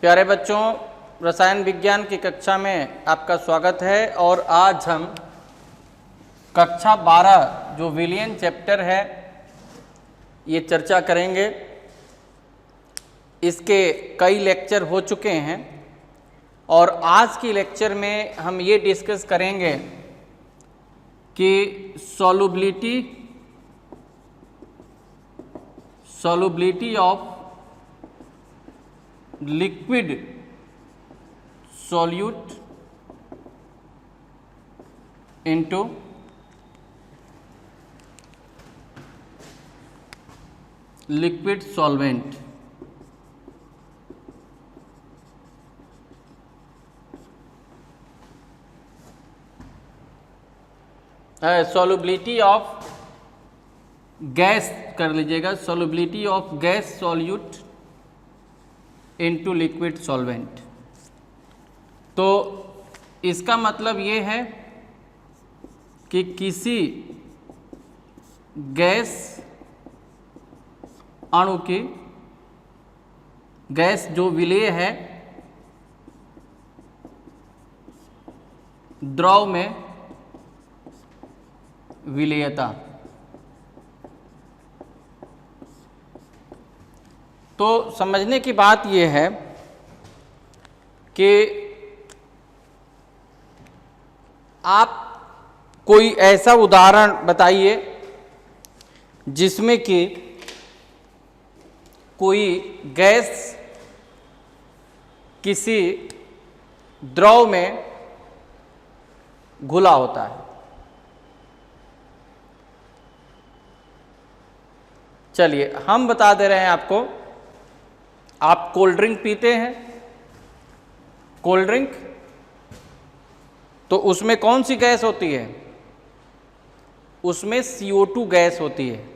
प्यारे बच्चों, रसायन विज्ञान की कक्षा में आपका स्वागत है। और आज हम कक्षा 12 जो विलियन चैप्टर है ये चर्चा करेंगे। इसके कई लेक्चर हो चुके हैं और आज की लेक्चर में हम ये डिस्कस करेंगे कि solubility of liquid solute into liquid solvent। solubility of gas कर लीजिएगा, solubility of gas solute into liquid solvent. तो इसका मतलब ये है कि किसी गैस अणु की गैस जो विलेय है द्रव में विलेयता। तो समझने की बात यह है कि आप कोई ऐसा उदाहरण बताइए जिसमें कि कोई गैस किसी द्रव में घुला होता है। चलिए हम बता दे रहे हैं आपको। आप कोल्ड ड्रिंक पीते हैं, कोल्ड ड्रिंक, तो उसमें कौन सी गैस होती है? उसमें CO2 गैस होती है।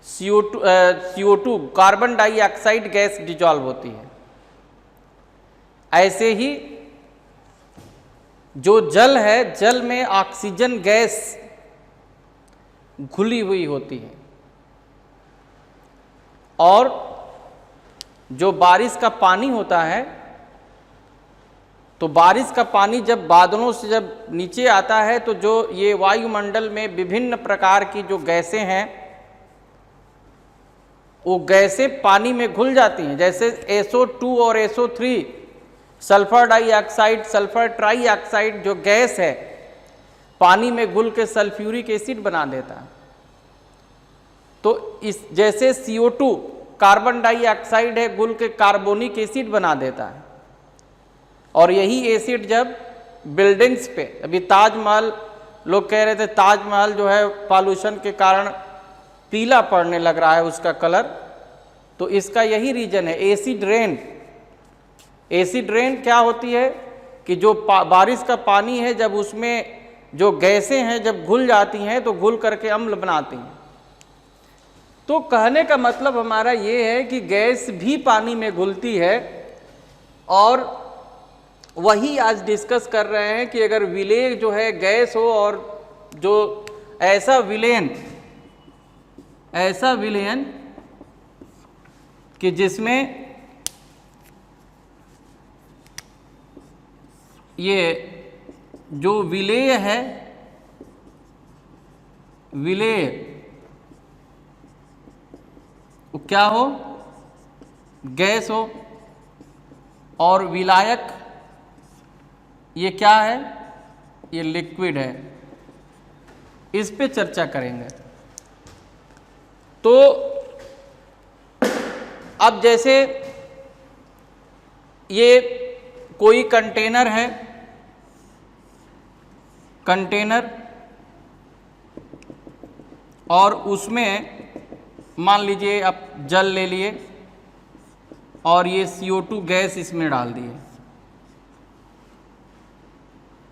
CO2 carbon dioxide gas dissolve होती है। ऐसे ही जो जल है, जल में ऑक्सीजन गैस घुली हुई होती है। और जो बारिश का पानी होता है, तो बारिश का पानी जब बादलों से जब नीचे आता है तो जो ये वायुमंडल में विभिन्न प्रकार की जो गैसें हैं वो गैसें पानी में घुल जाती हैं। जैसे SO2 और SO3 sulphur dioxide, sulphur trioxide जो गैस है पानी में घुल के सल्फ्यूरिक एसिड बना देता है। तो इस जैसे CO2 कार्बन डाइऑक्साइड है, घुल के कार्बोनिक एसिड बना देता है। और यही एसिड जब बिल्डिंग्स पे, अभी ताजमहल लोग कह रहे थे ताजमहल जो है पॉल्यूशन के कारण पीला पड़ने लग रहा है उसका कलर, तो इसका यही रीजन है एसिड रेन। एसिड रेन क्या होती है कि जो बारिश का पानी है जब उसमें जो गैसें हैं जब घुल जाती हैं तो घुल करके अम्ल बनाती हैं। तो कहने का मतलब हमारा ये है कि गैस भी पानी में घुलती है। और वही आज डिस्कस कर रहे हैं कि अगर विलेय जो है गैस हो और जो ऐसा विलयन कि जिसमें ये जो विलेय है, विलेय वो क्या हो? गैस हो। और विलायक ये क्या है? ये लिक्विड है। इस पे चर्चा करेंगे। तो अब जैसे ये कोई कंटेनर है, कंटेनर, और उसमें मान लीजिए आप जल ले लिए और ये CO2 गैस इसमें डाल दिए।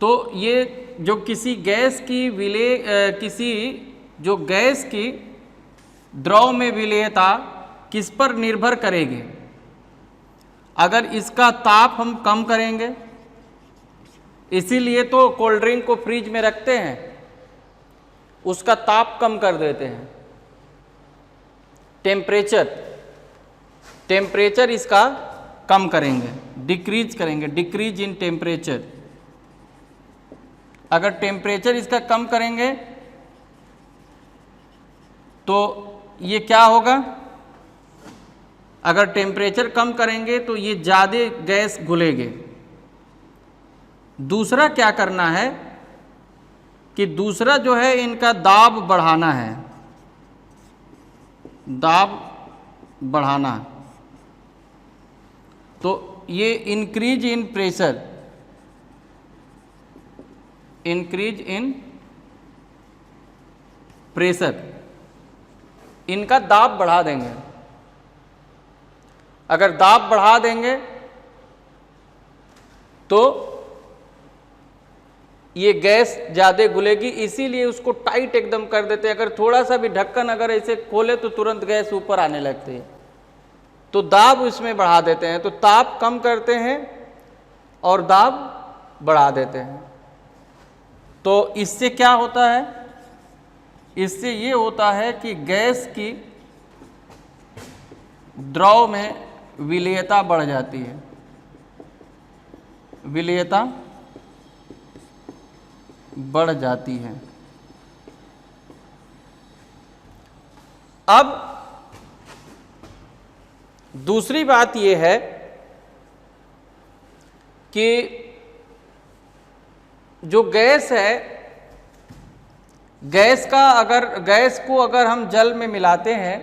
तो ये जो किसी गैस की किसी जो गैस की द्रव में विलेयता किस पर निर्भर करेगी? अगर इसका ताप हम कम करेंगे, इसीलिए तो कोल्ड ड्रिंक को फ्रिज में रखते हैं, उसका ताप कम कर देते हैं। टेम्परेचर इसका कम करेंगे, डिक्रीज करेंगे, डिक्रीज इन टेम्परेचर। अगर टेम्परेचर इसका कम करेंगे तो ये क्या होगा, अगर टेम्परेचर कम करेंगे तो ये ज़्यादा गैस घुलेंगे। दूसरा क्या करना है कि दूसरा जो है इनका दाब बढ़ाना है, दाब बढ़ाना। तो ये increase in pressure, increase in pressure, इनका दाब बढ़ा देंगे। अगर दाब बढ़ा देंगे तो ये गैस ज़्यादा घुलेगी, इसीलिए उसको टाइट एकदम कर देते हैं। अगर थोड़ा सा भी ढक्कन अगर ऐसे खोले तो तुरंत गैस ऊपर आने लगती है, तो दाब इसमें बढ़ा देते हैं। तो ताप कम करते हैं और दाब बढ़ा देते हैं। तो इससे क्या होता है, इससे ये होता है कि गैस की द्रव में विलेयता बढ़ जाती है, विलेयता बढ़ जाती है। अब दूसरी बात यह है कि जो गैस है, गैस को अगर हम जल में मिलाते हैं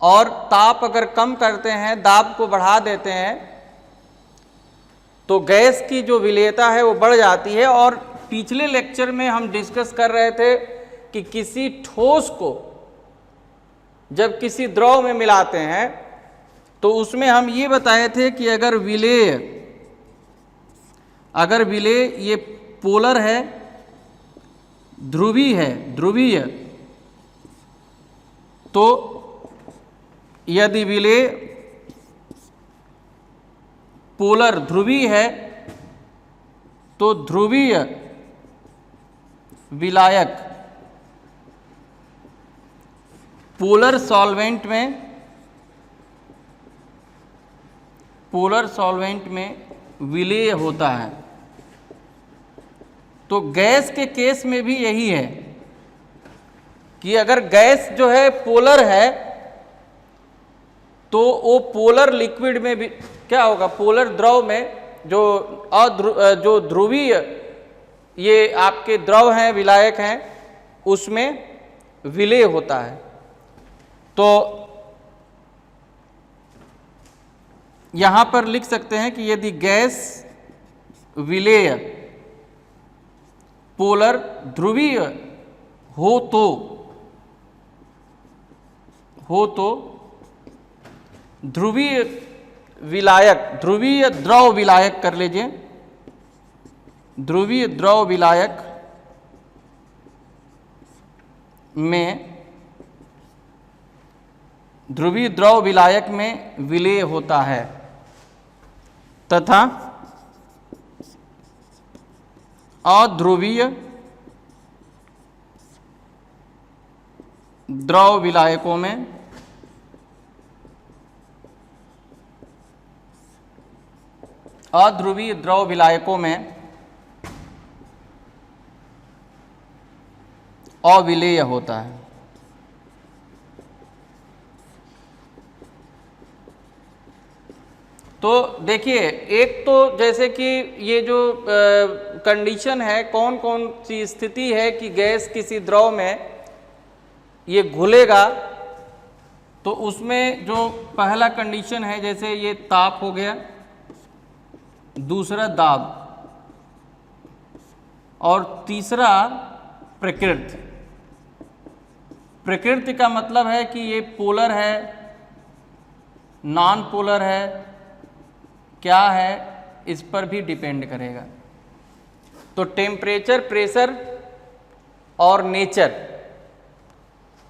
और ताप अगर कम करते हैं, दाब को बढ़ा देते हैं, तो गैस की जो विलेयता है वो बढ़ जाती है। और पिछले लेक्चर में हम डिस्कस कर रहे थे कि किसी ठोस को जब किसी द्रव में मिलाते हैं तो उसमें हम ये बताए थे कि अगर विलेय ये पोलर है, ध्रुवीय, तो यदि विलेय पोलर ध्रुवीय है तो ध्रुवीय विलायक पोलर सॉल्वेंट में विलेय होता है। तो गैस के केस में भी यही है कि अगर गैस जो है पोलर है तो वो पोलर लिक्विड में भी क्या होगा, पोलर द्रव में जो ध्रुवीय ये आपके द्रव हैं, विलायक हैं, उसमें विलेय होता है। तो यहां पर लिख सकते हैं कि यदि गैस विलेय पोलर ध्रुवीय हो तो ध्रुवीय द्रव विलायक कर लीजिए, ध्रुवीय द्रव विलायक में विलेय होता है तथा अध्रुवीय द्रव विलायकों में अविलेय होता है। तो देखिए, एक तो जैसे कि ये जो कंडीशन है, कौन कौन सी स्थिति है कि गैस किसी द्रव में ये घुलेगा, तो उसमें जो पहला कंडीशन है, जैसे ये ताप हो गया, दूसरा दाब, और तीसरा प्रकृति। प्रकृति का मतलब है कि ये पोलर है, नॉन पोलर है, क्या है, इस पर भी डिपेंड करेगा। तो टेम्परेचर, प्रेशर और नेचर,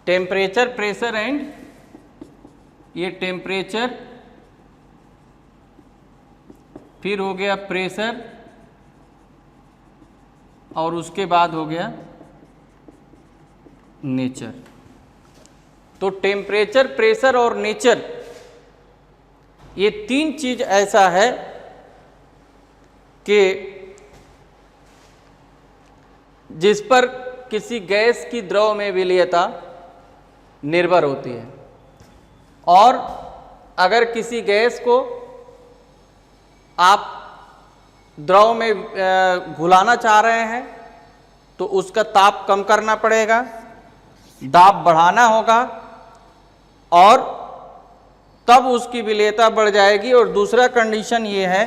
टेम्परेचर, प्रेशर एंड ये टेम्परेचर, फिर हो गया प्रेशर, और उसके बाद हो गया नेचर। तो टेम्परेचर, प्रेशर और नेचर ये तीन चीज ऐसा है कि जिस पर किसी गैस की द्रव में विलीयता निर्भर होती है, और अगर किसी गैस को आप द्रव में घुलाना चाह रहे हैं तो उसका ताप कम करना पड़ेगा, दाब बढ़ाना होगा, और तब उसकी विलेयता बढ़ जाएगी। और दूसरा कंडीशन ये है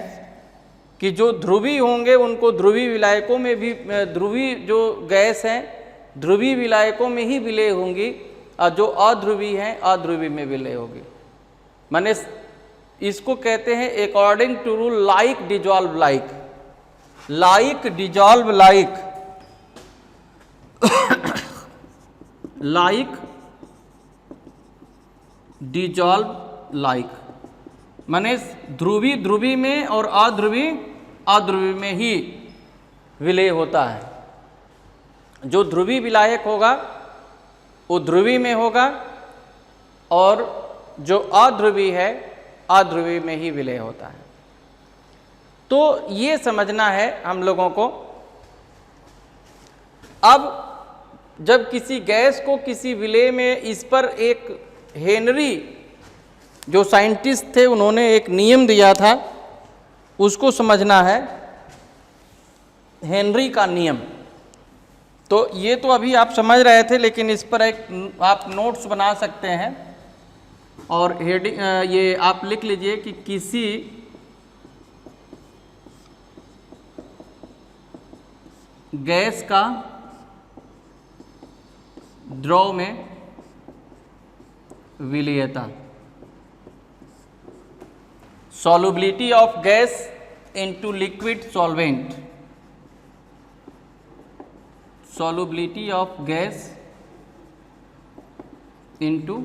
कि जो ध्रुवी होंगे उनको ध्रुवी विलायकों में भी, ध्रुवी जो गैस हैं ध्रुवी विलायकों में ही विलय होंगी, और जो अध्रुवी हैं अध्रुवी में विलय होगी। माने इसको कहते हैं according to rule like dissolve like, like dissolve like, like dissolve like, माने ध्रुवी ध्रुवी में और अध्रुवी अध्रुवी में ही विलय होता है। जो ध्रुवी विलायक होगा वो ध्रुवी में होगा, और जो अध्रुवी है अध्रुवी में ही विलय होता है। तो ये समझना है हम लोगों को। अब जब किसी गैस को किसी विलय में, इस पर एक हेनरी जो साइंटिस्ट थे उन्होंने एक नियम दिया था, उसको समझना है, हेनरी का नियम। तो ये तो अभी आप समझ रहे थे, लेकिन इस पर एक आप नोट्स बना सकते हैं, और हेडिंग ये आप लिख लीजिए कि किसी गैस का द्रव में विलीयता, solubility of gas into liquid solvent, solubility of gas into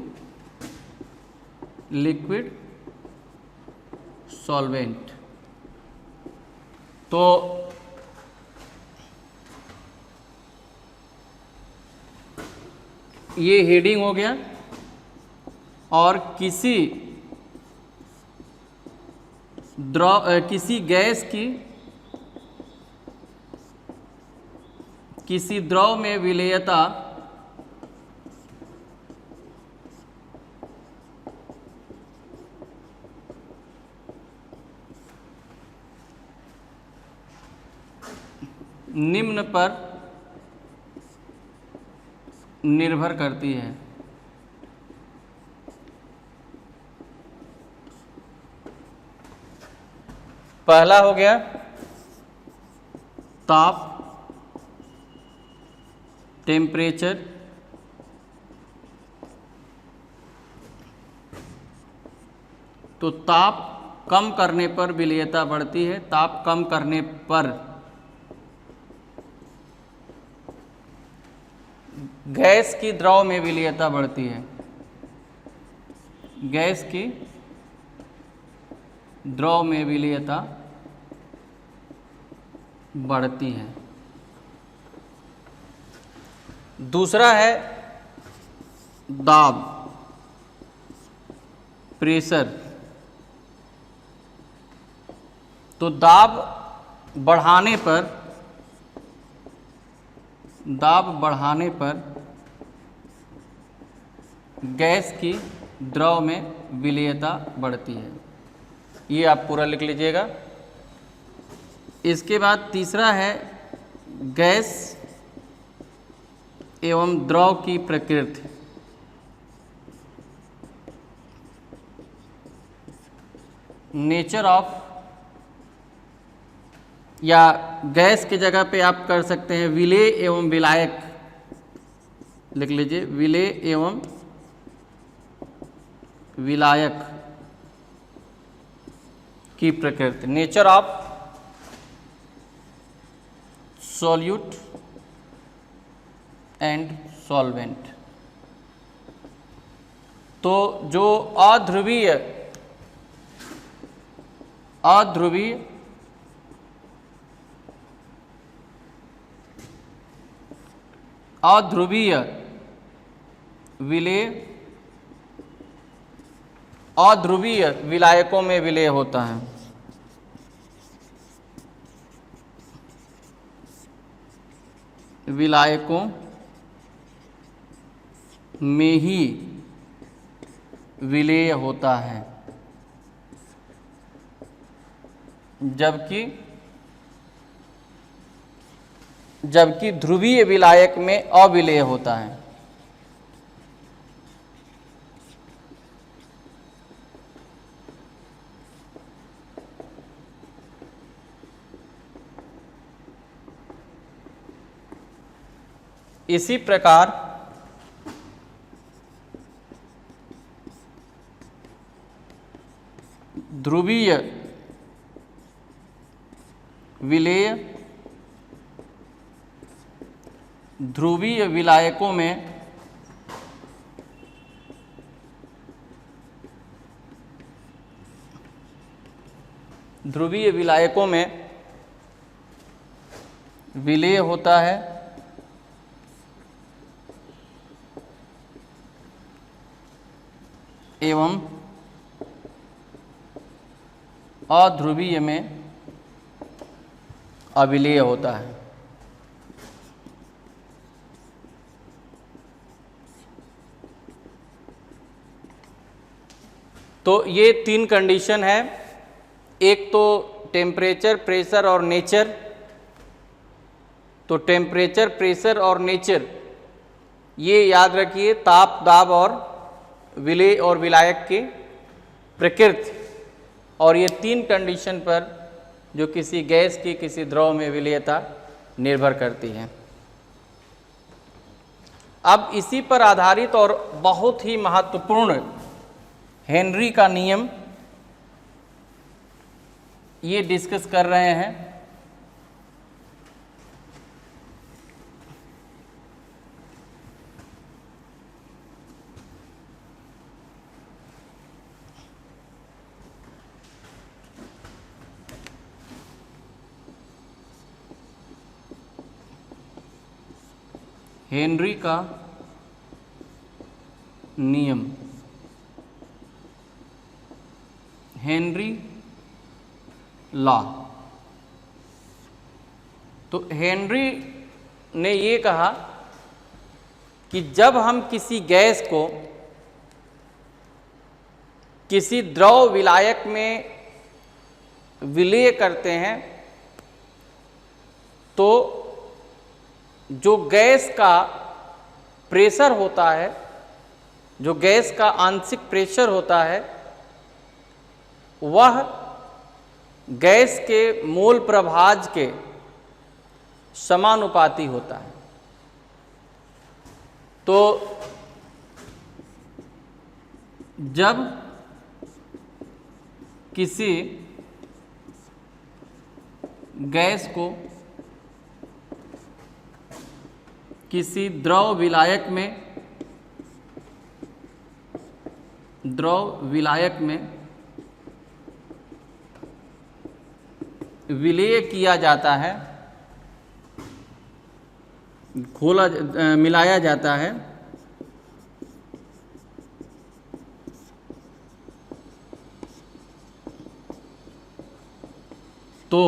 liquid solvent। तो ये हेडिंग हो गया। और किसी गैस की किसी द्रव में विलेयता निम्न पर निर्भर करती है। पहला हो गया ताप, टेम्परेचर, तो ताप कम करने पर विलेयता बढ़ती है। ताप कम करने पर गैस की द्रव में विलेयता बढ़ती है, गैस की द्रव में विलेयता बढ़ती है। दूसरा है दाब, प्रेशर। तो दाब बढ़ाने पर गैस की द्रव में विलेयता बढ़ती है। ये आप पूरा लिख लीजिएगा। इसके बाद तीसरा है गैस एवं द्रव की प्रकृति। नेचर ऑफ, या गैस की जगह पे आप कर सकते हैं विलेय एवं विलायक, लिख लीजिए विलेय एवं विलायक की प्रकृति। Nature of solute and solvent. तो जो अध्रुवीय विलेय अध्रुवीय विलायकों में विलय होता है। विलायकों में ही विलय होता है, जबकि ध्रुवीय विलायक में अविलेय होता है। इसी प्रकार ध्रुवीय विलेय ध्रुवीय विलायकों में विलेय होता है, एवं अध्रुवीय में अविलेय होता है। तो ये तीन कंडीशन है, एक तो टेम्परेचर, प्रेशर और नेचर। तो टेम्परेचर, प्रेशर और नेचर ये याद रखिए, ताप, दाब और विलेय और विलायक की प्रकृति, और ये तीन कंडीशन पर जो किसी गैस की किसी द्रव में विलेयता निर्भर करती है। अब इसी पर आधारित और बहुत ही महत्वपूर्ण हेनरी का नियम ये डिस्कस कर रहे हैं। हेनरी का नियम, हेनरी लॉ। तो हेनरी ने ये कहा कि जब हम किसी गैस को किसी द्रव विलायक में विलेय करते हैं तो जो गैस का प्रेशर होता है, जो गैस का आंशिक प्रेशर होता है, वह गैस के मोल प्रभाज के समानुपाती होता है। तो जब किसी गैस को किसी द्रव विलायक में विलेय किया जाता है, मिलाया जाता है, तो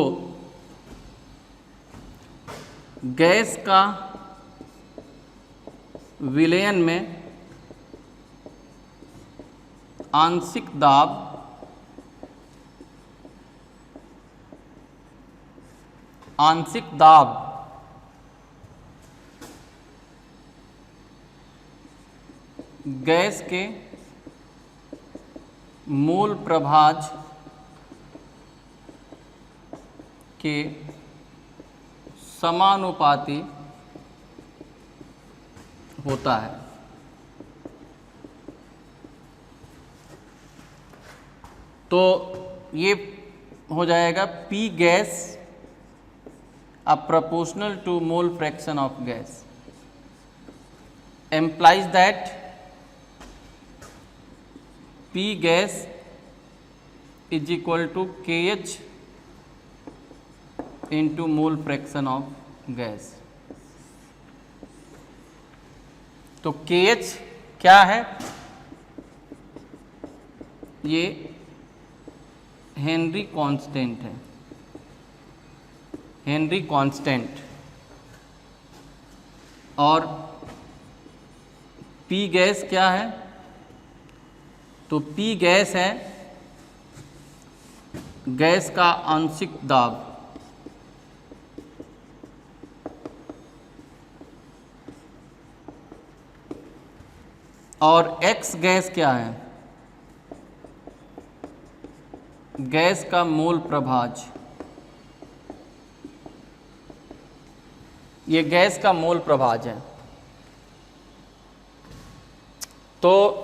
गैस का विलयन में आंशिक दाब गैस के मोल प्रभाज के समानुपाती होता है। तो ये हो जाएगा P gas a proportional to mole fraction of gas implies that P gas is equal to KH into mole fraction of gas। तो KH क्या है? ये हेनरी कांस्टेंट है, हेनरी कांस्टेंट। और पी गैस क्या है? तो पी गैस है गैस का आंशिक दाब। और एक्स गैस क्या है? गैस का मोल प्रभाज। ये गैस का मोल प्रभाज है। तो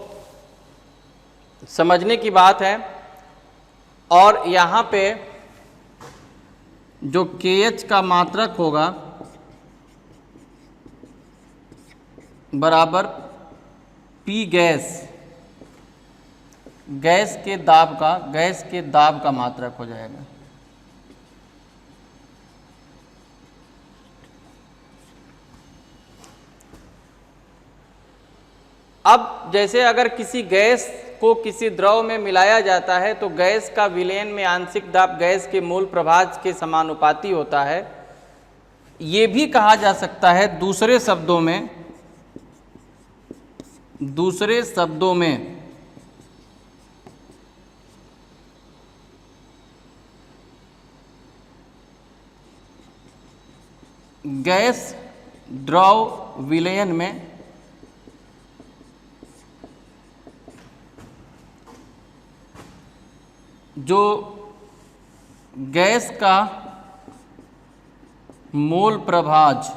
समझने की बात है। और यहाँ पे जो KH का मात्रक होगा बराबर P गैस, गैस के दाब का मात्रक हो जाएगा। अब जैसे अगर किसी गैस को किसी द्रव में मिलाया जाता है तो गैस का विलयन में आंशिक दाब गैस के मूल प्रभाज के समानुपाती होता है। ये भी कहा जा सकता है दूसरे शब्दों में गैस द्रव विलयन में जो गैस का मोल प्रभाज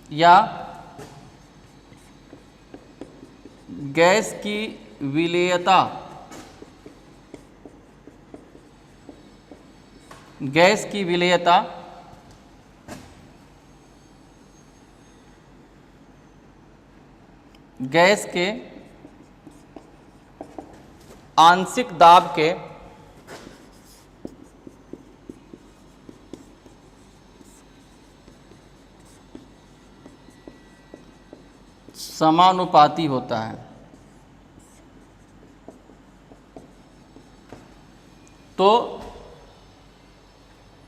या गैस की विलेयता, गैस के आंशिक दाब के समानुपाती होता है। तो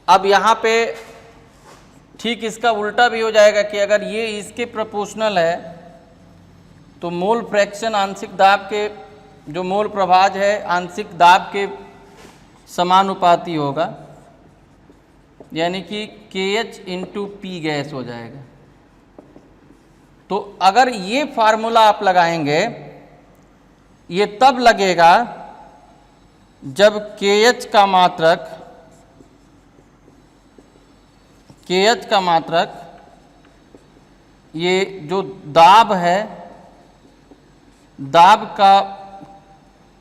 अब यहाँ पे ठीक इसका उल्टा भी हो जाएगा कि अगर ये इसके प्रोपोर्शनल है तो मोल फ्रैक्शन आंशिक दाब के जो मोल प्रभाज है आंशिक दाब के समानुपाती होगा, यानी कि KH इंटू P गैस हो जाएगा। तो अगर ये फार्मूला आप लगाएंगे, ये तब लगेगा जब KH का मात्रक ये जो दाब है, दाब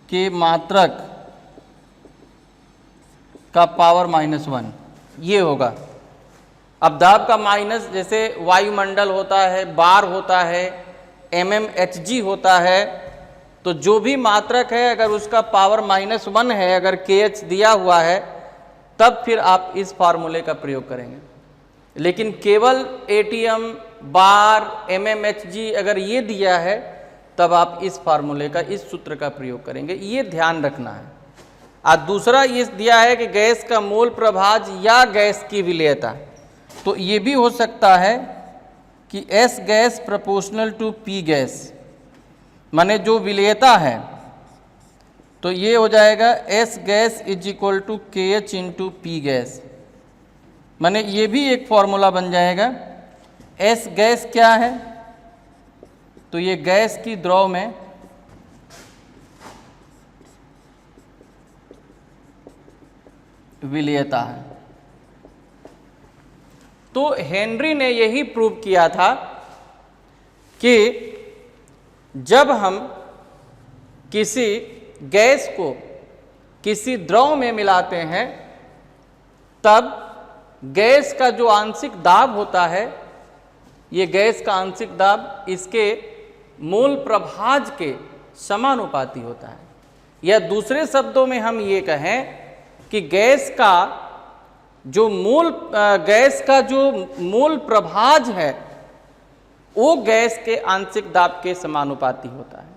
के मात्रक का पावर -1 ये होगा। अब दाब का माइनस, जैसे वायुमंडल होता है, बार होता है, mmHg होता है, तो जो भी मात्रक है अगर उसका पावर -1 है, अगर KH दिया हुआ है, तब फिर आप इस फार्मूले का प्रयोग करेंगे। लेकिन केवल ATM, बार, mmHg अगर ये दिया है तब आप इस फार्मूले का, इस सूत्र का प्रयोग करेंगे। ये ध्यान रखना है। आज दूसरा ये दिया है कि गैस का मोल प्रभाज या गैस की विलेयता, तो ये भी हो सकता है कि S gas proportional to P gas, माने जो विलेयता है, तो ये हो जाएगा S gas is equal to KH into P gas. माने ये भी एक फॉर्मूला बन जाएगा। S गैस क्या है? तो ये गैस की द्रव में विलेयता है। तो हेनरी ने यही प्रूव किया था कि जब हम किसी गैस को किसी द्रव में मिलाते हैं तब गैस का जो आंशिक दाब होता है, ये गैस का आंशिक दाब इसके मूल प्रभाज के समानुपाती होता है। या दूसरे शब्दों में हम ये कहें कि गैस का जो मूल प्रभाज है वो गैस के आंशिक दाब के समानुपाती होता है।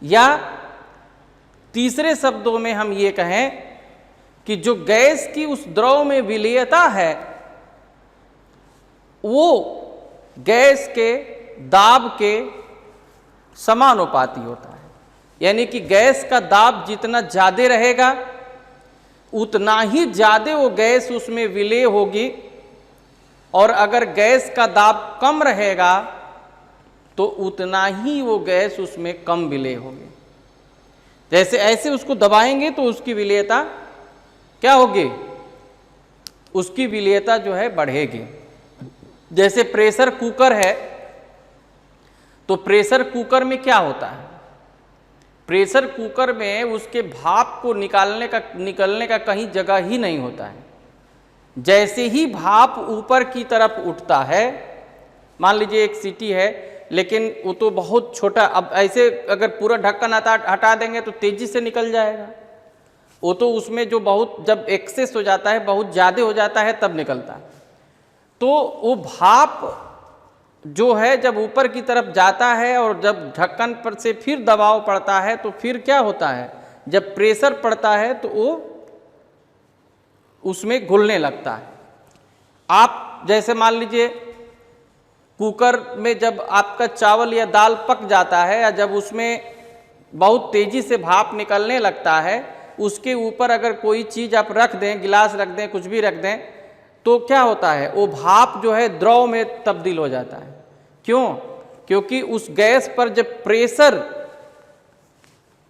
या तीसरे शब्दों में हम ये कहें कि जो गैस की उस द्रव में विलेयता है वो गैस के दाब के समानुपाती होता है। यानी कि गैस का दाब जितना ज़्यादा रहेगा उतना ही ज़्यादा वो गैस उसमें विलेय होगी, और अगर गैस का दाब कम रहेगा तो उतना ही वो गैस उसमें कम विलेय होगी। जैसे ऐसे उसको दबाएंगे तो उसकी विलेयता क्या होगी, उसकी विलेयता जो है बढ़ेगी। जैसे प्रेशर कुकर है, तो प्रेशर कुकर में क्या होता है, प्रेशर कुकर में उसके भाप को निकलने का कहीं जगह ही नहीं होता है। जैसे ही भाप ऊपर की तरफ उठता है, मान लीजिए एक सीटी है लेकिन वो तो बहुत छोटा, अब ऐसे अगर पूरा ढक्कन हटा देंगे तो तेजी से निकल जाएगा। वो तो उसमें जो बहुत जब एक्सेस हो जाता है, बहुत ज़्यादा हो जाता है तब निकलता है। तो वो भाप जो है जब ऊपर की तरफ जाता है और जब ढक्कन पर से फिर दबाव पड़ता है तो फिर क्या होता है, जब प्रेशर पड़ता है तो वो उसमें घुलने लगता है। आप जैसे मान लीजिए कुकर में जब आपका चावल या दाल पक जाता है, या जब उसमें बहुत तेज़ी से भाप निकलने लगता है, उसके ऊपर अगर कोई चीज़ आप रख दें, गिलास रख दें, कुछ भी रख दें, तो क्या होता है, वो भाप जो है द्रव में तब्दील हो जाता है। क्यों? क्योंकि उस गैस पर जब प्रेशर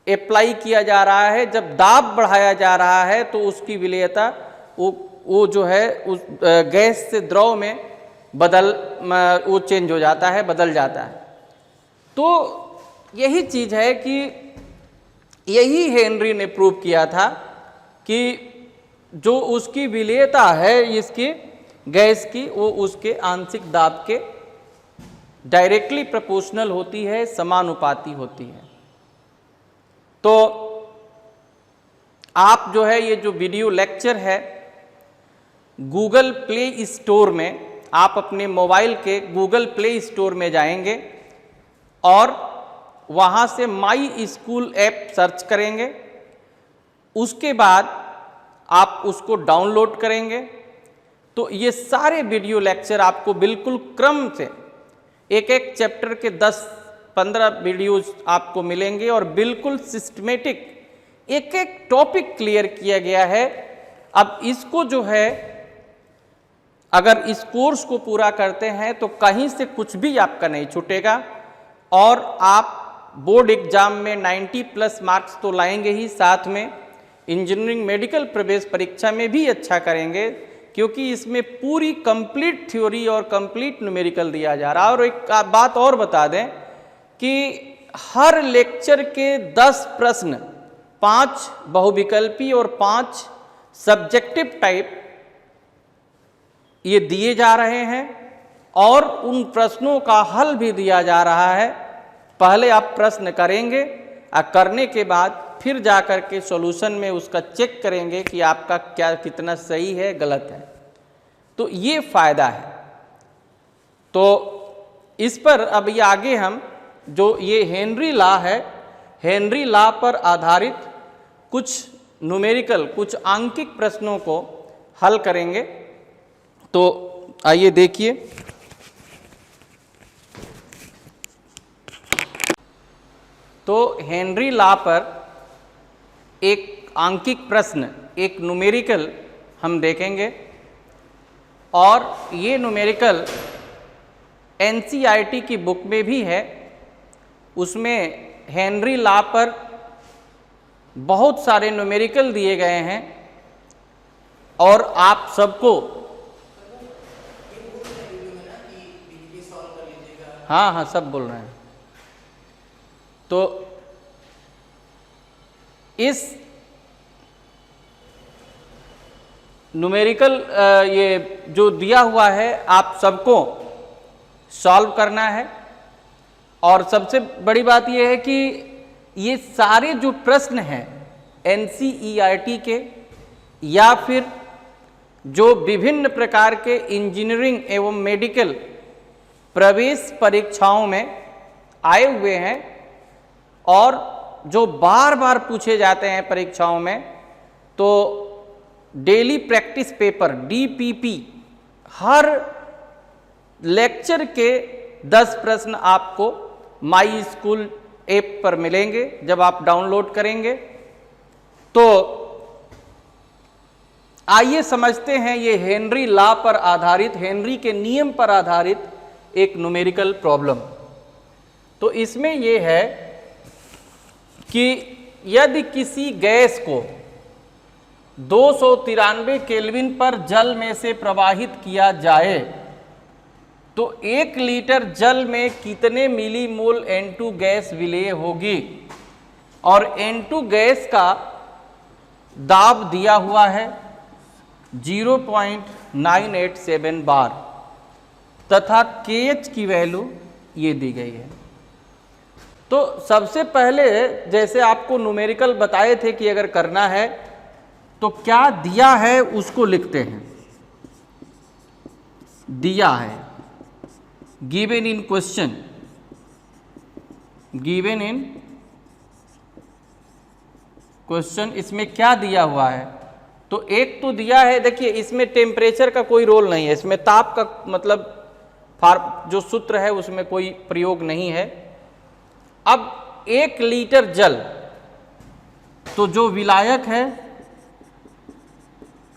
अप्लाई किया जा रहा है, जब दाब बढ़ाया जा रहा है, तो उसकी विलेयता वो जो है उस गैस से द्रव में वो चेंज हो जाता है, बदल जाता है। तो यही चीज़ है कि यही हेनरी ने प्रूव किया था कि जो उसकी विलेयता है इसकी गैस की, वो उसके आंशिक दाब के डायरेक्टली प्रोपोर्शनल होती है, समानुपाती होती है। तो आप जो है ये जो वीडियो लेक्चर है गूगल प्ले स्टोर में, आप अपने मोबाइल के गूगल प्ले स्टोर में जाएंगे और वहाँ से माई स्कूल ऐप सर्च करेंगे। उसके बाद आप उसको डाउनलोड करेंगे तो ये सारे वीडियो लेक्चर आपको बिल्कुल क्रम से एक एक चैप्टर के 10-15 वीडियोस आपको मिलेंगे और बिल्कुल सिस्टमेटिक एक एक टॉपिक क्लियर किया गया है। अब इसको जो है अगर इस कोर्स को पूरा करते हैं तो कहीं से कुछ भी आपका नहीं छूटेगा और आप बोर्ड एग्जाम में 90+ मार्क्स तो लाएंगे ही, साथ में इंजीनियरिंग मेडिकल प्रवेश परीक्षा में भी अच्छा करेंगे, क्योंकि इसमें पूरी कंप्लीट थ्योरी और कंप्लीट न्यूमेरिकल दिया जा रहा है। और एक बात और बता दें कि हर लेक्चर के 10 प्रश्न, 5 बहुविकल्पी और 5 सब्जेक्टिव टाइप ये दिए जा रहे हैं और उन प्रश्नों का हल भी दिया जा रहा है। पहले आप प्रश्न करेंगे और करने के बाद फिर जा कर के सॉल्यूशन में उसका चेक करेंगे कि आपका क्या कितना सही है गलत है। तो ये फ़ायदा है। तो इस पर अब ये आगे हम जो ये हेनरी लॉ है, हेनरी लॉ पर आधारित कुछ न्यूमेरिकल, कुछ आंकिक प्रश्नों को हल करेंगे। तो आइए देखिए। तो हेनरी लॉ पर एक आंकिक प्रश्न, एक न्यूमेरिकल हम देखेंगे और ये न्यूमेरिकल एनसीईआरटी की बुक में भी है। उसमें हेनरी लॉ पर बहुत सारे न्यूमेरिकल दिए गए हैं और आप सबको हाँ सब बोल रहे हैं। तो इस न्यूमेरिकल ये जो दिया हुआ है आप सबको सॉल्व करना है। और सबसे बड़ी बात यह है कि ये सारे जो प्रश्न हैं एनसीईआरटी के या फिर जो विभिन्न प्रकार के इंजीनियरिंग एवं मेडिकल प्रवेश परीक्षाओं में आए हुए हैं और जो बार बार पूछे जाते हैं परीक्षाओं में, तो डेली प्रैक्टिस पेपर DPP हर लेक्चर के 10 प्रश्न आपको माई स्कूल ऐप पर मिलेंगे जब आप डाउनलोड करेंगे। तो आइए समझते हैं ये हेनरी लॉ पर आधारित, हेनरी के नियम पर आधारित एक न्यूमेरिकल प्रॉब्लम। तो इसमें यह है कि यदि किसी गैस को 293 केल्विन पर जल में से प्रवाहित किया जाए तो 1 लीटर जल में कितने मिलीमोल N2 गैस विलेय होगी, और N2 गैस का दाब दिया हुआ है 0.987 बार तथा KH की वैल्यू ये दी गई है। तो सबसे पहले जैसे आपको न्यूमेरिकल बताए थे कि अगर करना है तो क्या दिया है उसको लिखते हैं। दिया है, given in question, given in question, इसमें क्या दिया हुआ है। तो एक तो दिया है, देखिए इसमें टेम्परेचर का कोई रोल नहीं है, इसमें ताप का मतलब जो सूत्र है उसमें कोई प्रयोग नहीं है। अब 1 लीटर जल, तो जो विलायक है,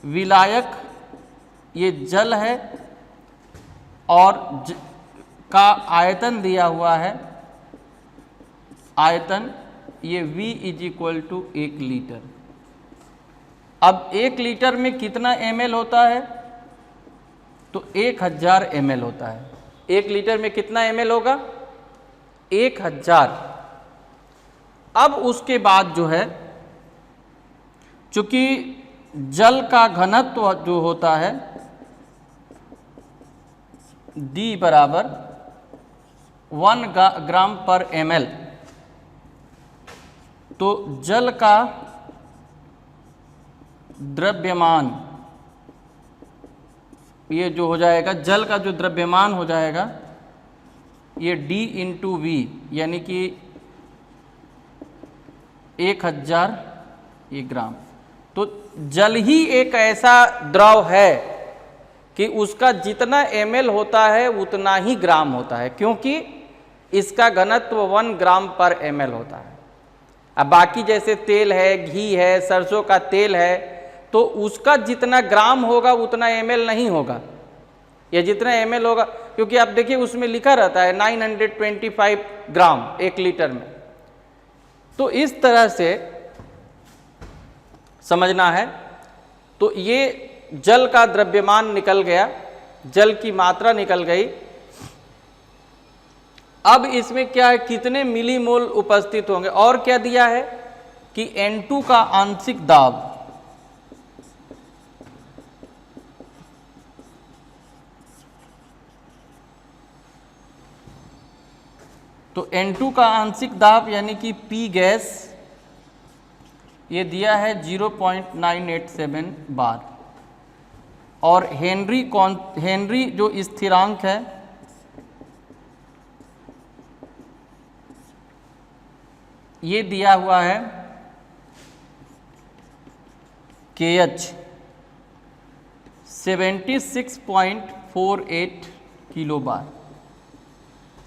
विलायक ये जल है और का आयतन दिया हुआ है, आयतन ये V = 1 लीटर। अब 1 लीटर में कितना ml होता है, तो 1000 ml होता है। 1 लीटर में कितना ml होगा, 1000। अब उसके बाद जो है, चूंकि जल का घनत्व जो होता है D = 1 ग्राम पर ml, तो जल का द्रव्यमान ये जो हो जाएगा, जल का जो द्रव्यमान हो जाएगा ये D × V, यानी कि 1000 ये ग्राम। तो जल ही एक ऐसा द्रव है कि उसका जितना ml होता है उतना ही ग्राम होता है, क्योंकि इसका घनत्व 1 ग्राम पर ml होता है। अब बाकी जैसे तेल है, घी है, सरसों का तेल है, तो उसका जितना ग्राम होगा उतना ml नहीं होगा, या जितना ml होगा, क्योंकि आप देखिए उसमें लिखा रहता है 925 ग्राम 1 लीटर में। तो इस तरह से समझना है। तो ये जल का द्रव्यमान निकल गया, जल की मात्रा निकल गई। अब इसमें क्या है, कितने मिलीमोल उपस्थित होंगे, और क्या दिया है कि N2 का आंशिक दाब, तो N2 का आंशिक दाब यानी कि P गैस ये दिया है 0.987 बार, और हेनरी जो स्थिरांक है ये दिया हुआ है KH 76.48 किलो बार।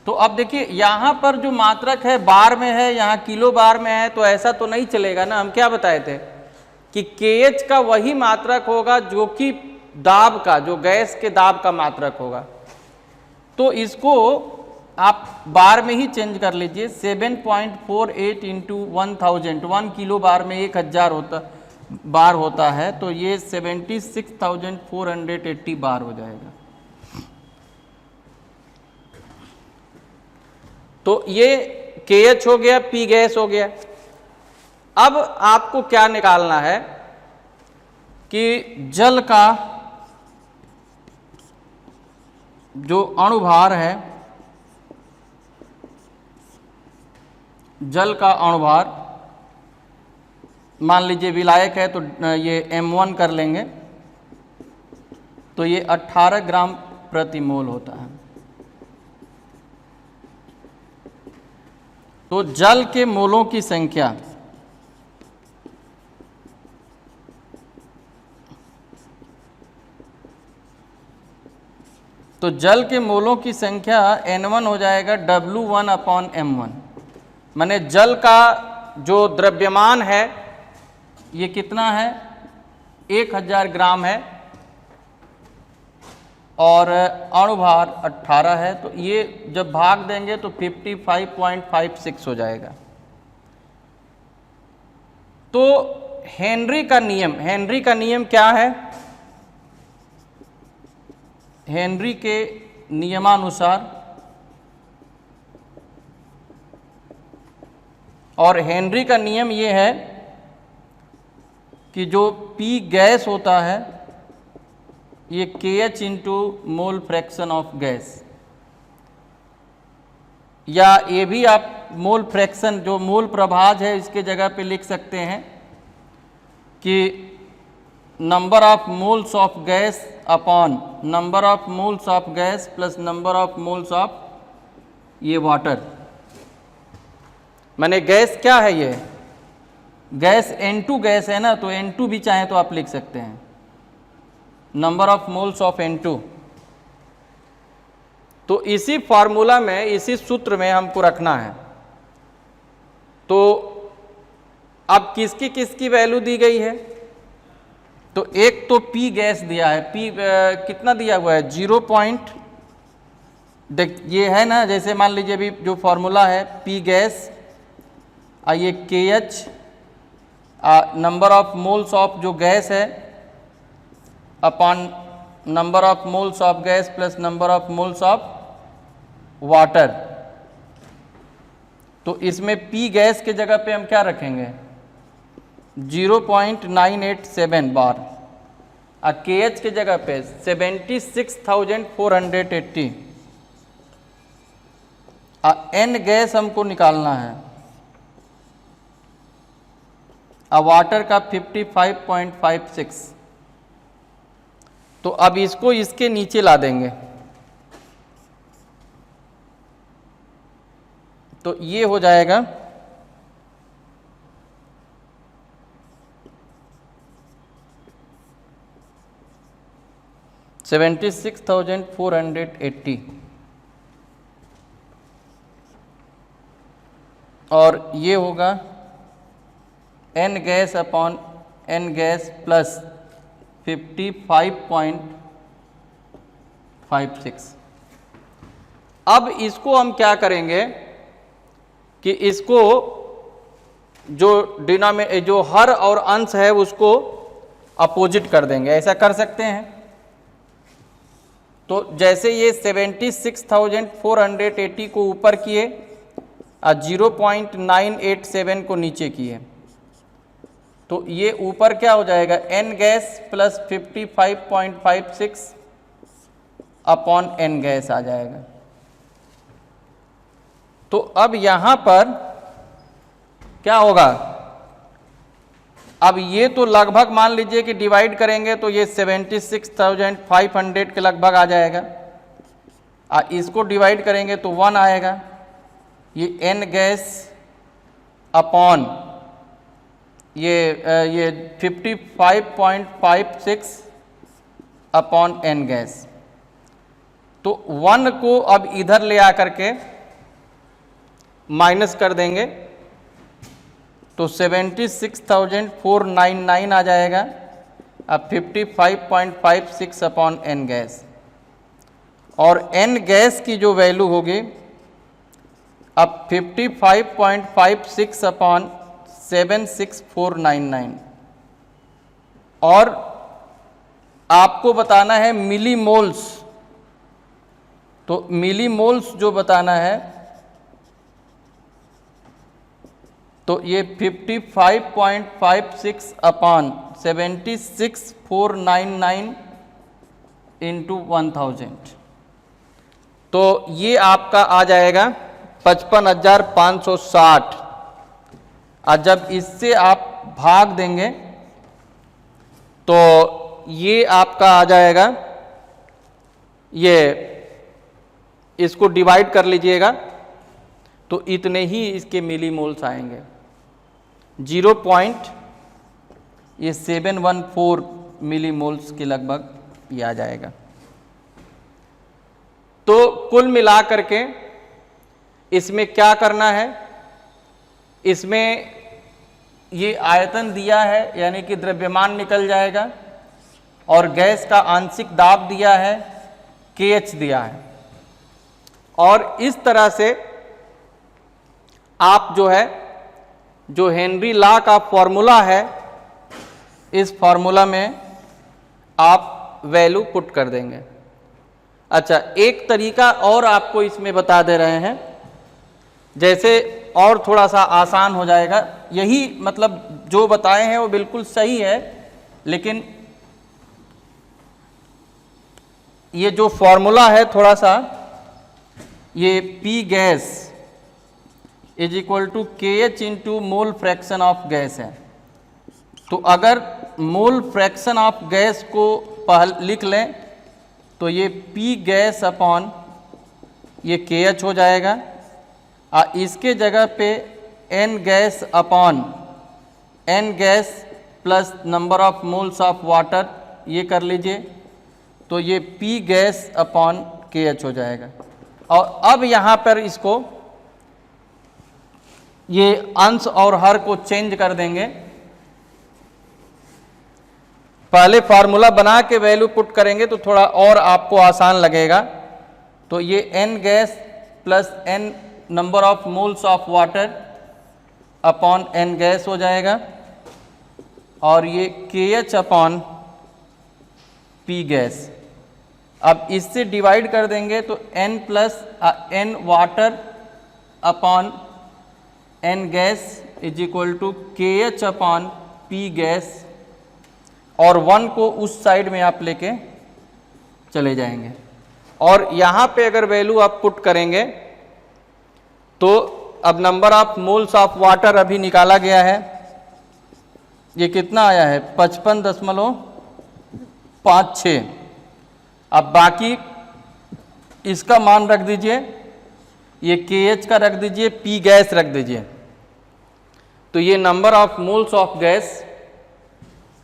तो अब देखिए यहाँ पर जो मात्रक है बार में है, यहाँ किलो बार में है, तो ऐसा तो नहीं चलेगा ना। हम क्या बताए थे कि KH का वही मात्रक होगा जो कि दाब का, जो गैस के दाब का मात्रक होगा। तो इसको आप बार में ही चेंज कर लीजिए। 7.48 × 1000, 1 किलो बार में 1000 बार होता है, तो ये 76,480 बार हो जाएगा। तो ये KH हो गया, P गैस हो गया। अब आपको क्या निकालना है कि जल का जो अणुभार है, जल का अणुभार, मान लीजिए विलायक है तो ये M1 कर लेंगे, तो ये 18 ग्राम प्रति मोल होता है। तो जल के मोलों की संख्या, तो जल के मोलों की संख्या N1 हो जाएगा W1/M1, माने जल का जो द्रव्यमान है ये कितना है, 1000 ग्राम है और अणुभार 18 है, तो ये जब भाग देंगे तो 55.56 हो जाएगा। तो हेनरी का नियम क्या है? हेनरी के नियमानुसार, और हेनरी का नियम ये है कि जो P गैस होता है ये KH into mole fraction of gas, या ये भी आप मोल फ्रैक्शन जो मोल प्रभाज है इसके जगह पे लिख सकते हैं कि number of moles of gas upon number of moles of gas plus number of moles of ये वाटर। माने गैस क्या है, ये गैस N2 गैस है ना, तो N2 भी चाहे तो आप लिख सकते हैं, number of moles of N2। तो इसी फार्मूला में, इसी सूत्र में हमको रखना है। तो अब किसकी किसकी वैल्यू दी गई है? तो एक तो P गैस दिया है, P कितना दिया हुआ है, 0 पॉइंट, ये है ना, जैसे मान लीजिए अभी जो फार्मूला है P गैस, ये KH number of moles of जो गैस है upon number of moles of gas plus number of moles of water. तो इसमें P गैस के जगह पे हम क्या रखेंगे, 0.987 बार, और KH के जगह पे 76,480, N गैस हमको निकालना है, वाटर का 55.56। तो अब इसको इसके नीचे ला देंगे, तो ये हो जाएगा 76,480, और ये होगा N gas upon N gas plus 55.56। अब इसको हम क्या करेंगे कि इसको जो हर और अंश है उसको अपोजिट कर देंगे, ऐसा कर सकते हैं। तो जैसे ये 76,480 को ऊपर किए और 0.987 को नीचे किए, तो ये ऊपर क्या हो जाएगा, N gas plus 55.56 upon N gas आ जाएगा। तो अब यहां पर क्या होगा, अब ये तो लगभग मान लीजिए कि डिवाइड करेंगे तो ये 76,500 के लगभग आ जाएगा, और इसको डिवाइड करेंगे तो 1 आएगा, ये N गैस अपॉन ये 55.56 अपॉन N गैस। तो 1 को अब इधर ले आकर के माइनस कर देंगे तो 76,499 आ जाएगा, अब 55.56 अपॉन N गैस, और N गैस की जो वैल्यू होगी अब 55.56 अपॉन 76499, और आपको बताना है मिलीमोल्स। तो मिलीमोल्स जो बताना है तो ये 55.56 अपॉन 76499 इंटू 1000, तो ये आपका आ जाएगा 55,560। और जब इससे आप भाग देंगे तो ये आपका आ जाएगा, ये इसको डिवाइड कर लीजिएगा तो इतने ही इसके मिलीमोल्स आएंगे। 0.714 मिलीमोल्स के लगभग ये आ जाएगा। तो कुल मिला करके इसमें क्या करना है, इसमें ये आयतन दिया है यानी कि द्रव्यमान निकल जाएगा, और गैस का आंशिक दाब दिया है, KH दिया है, और इस तरह से आप जो है जो हेनरी लॉ का फॉर्मूला है, इस फॉर्मूला में आप वैल्यू पुट कर देंगे। अच्छा, एक तरीका और आपको इसमें बता दे रहे हैं, जैसे और थोड़ा सा आसान हो जाएगा। यही मतलब जो बताए हैं वो बिल्कुल सही है, लेकिन ये जो फॉर्मूला है थोड़ा सा, ये P gas is equal to KH into mole fraction of gas है। तो अगर मोल फ्रैक्शन ऑफ गैस को पहले लिख लें तो ये P गैस अपॉन ये KH हो जाएगा, और इसके जगह पे N gas upon N gas plus number of moles of water ये कर लीजिए, तो ये P गैस अपॉन KH हो जाएगा। और अब यहाँ पर इसको ये अंश और हर को चेंज कर देंगे। पहले फार्मूला बना के वैल्यू पुट करेंगे तो थोड़ा और आपको आसान लगेगा। तो ये N gas plus N number of moles of water upon N gas हो जाएगा, और ये KH अपॉन P गैस। अब इससे डिवाइड कर देंगे तो N plus N water upon N gas is equal to KH upon P gas, और 1 को उस साइड में आप लेके चले जाएंगे। और यहाँ पे अगर वैल्यू आप पुट करेंगे तो अब number of moles of water अभी निकाला गया है, ये कितना आया है 55.56। अब बाकी इसका मान रख दीजिए, ये KH का रख दीजिए, P गैस रख दीजिए। तो ये number of moles of gas,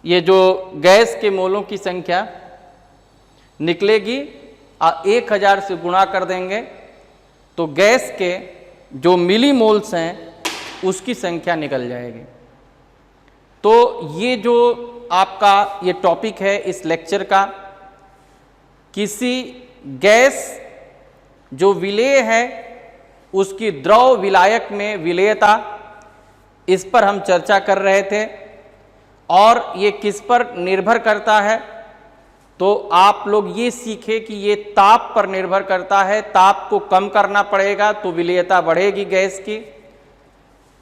ये जो गैस के मोलों की संख्या निकलेगी, 1000 से गुणा कर देंगे तो गैस के जो मिली मोल्स हैं उसकी संख्या निकल जाएगी। तो ये जो आपका ये टॉपिक है इस लेक्चर का, किसी गैस जो विलेय है उसकी द्रव विलायक में विलेयता, इस पर हम चर्चा कर रहे थे। और ये किस पर निर्भर करता है, तो आप लोग ये सीखे कि ये ताप पर निर्भर करता है। ताप को कम करना पड़ेगा तो विलेयता बढ़ेगी गैस की,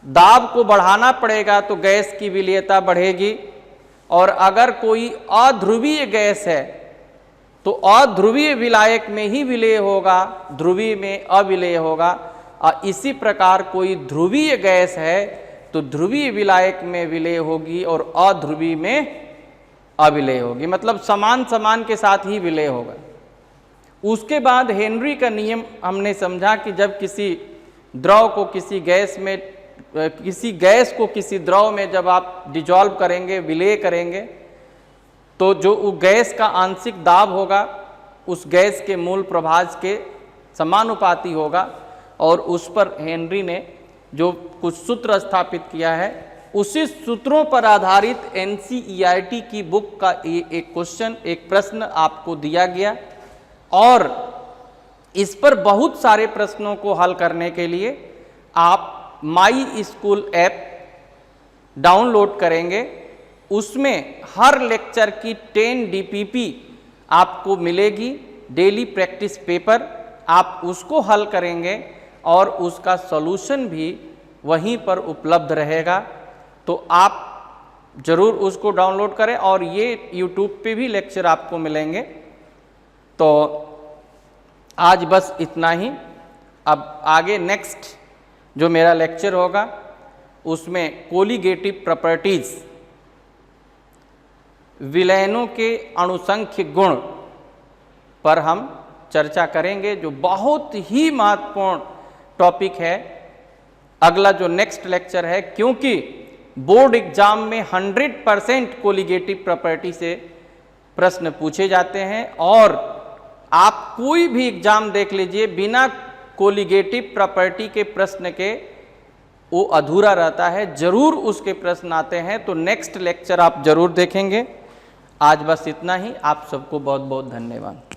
दाब को बढ़ाना पड़ेगा तो गैस की विलेयता बढ़ेगी। और अगर कोई अध्रुवीय गैस है तो अध्रुवीय विलायक में ही विलेय होगा, ध्रुवीय में अविलेय होगा। और इसी प्रकार कोई ध्रुवीय गैस है तो ध्रुवीय विलायक में विलेय होगी और अध्रुवीय में अविलेय होगी, मतलब समान समान के साथ ही विलेय होगा। उसके बाद हेनरी का नियम हमने समझा कि जब किसी द्रव को किसी गैस में, किसी गैस को किसी द्रव में जब आप डिजॉल्व करेंगे, विलेय करेंगे, तो जो वो गैस का आंशिक दाब होगा उस गैस के मूल प्रभाज के समानुपाती होगा। और उस पर हेनरी ने जो कुछ सूत्र स्थापित किया है, उसी सूत्रों पर आधारित NCERT की बुक का एक क्वेश्चन, एक प्रश्न आपको दिया गया। और इस पर बहुत सारे प्रश्नों को हल करने के लिए आप माई स्कूल ऐप डाउनलोड करेंगे। उसमें हर लेक्चर की 10 DPP आपको मिलेगी, डेली प्रैक्टिस पेपर। आप उसको हल करेंगे और उसका सॉल्यूशन भी वहीं पर उपलब्ध रहेगा। तो आप ज़रूर उसको डाउनलोड करें, और ये YouTube पे भी लेक्चर आपको मिलेंगे। तो आज बस इतना ही। अब आगे नेक्स्ट जो मेरा लेक्चर होगा उसमें कोलिगेटिव प्रॉपर्टीज, विलयनों के अणुसंख्य गुण पर हम चर्चा करेंगे, जो बहुत ही महत्वपूर्ण टॉपिक है अगला जो नेक्स्ट लेक्चर है, क्योंकि बोर्ड एग्जाम में 100% कोलिगेटिव प्रॉपर्टी से प्रश्न पूछे जाते हैं और आप कोई भी एग्जाम देख लीजिए बिना कोलिगेटिव प्रॉपर्टी के प्रश्न के वो अधूरा रहता है, जरूर उसके प्रश्न आते हैं। तो नेक्स्ट लेक्चर आप जरूर देखेंगे। आज बस इतना ही। आप सबको बहुत बहुत धन्यवाद।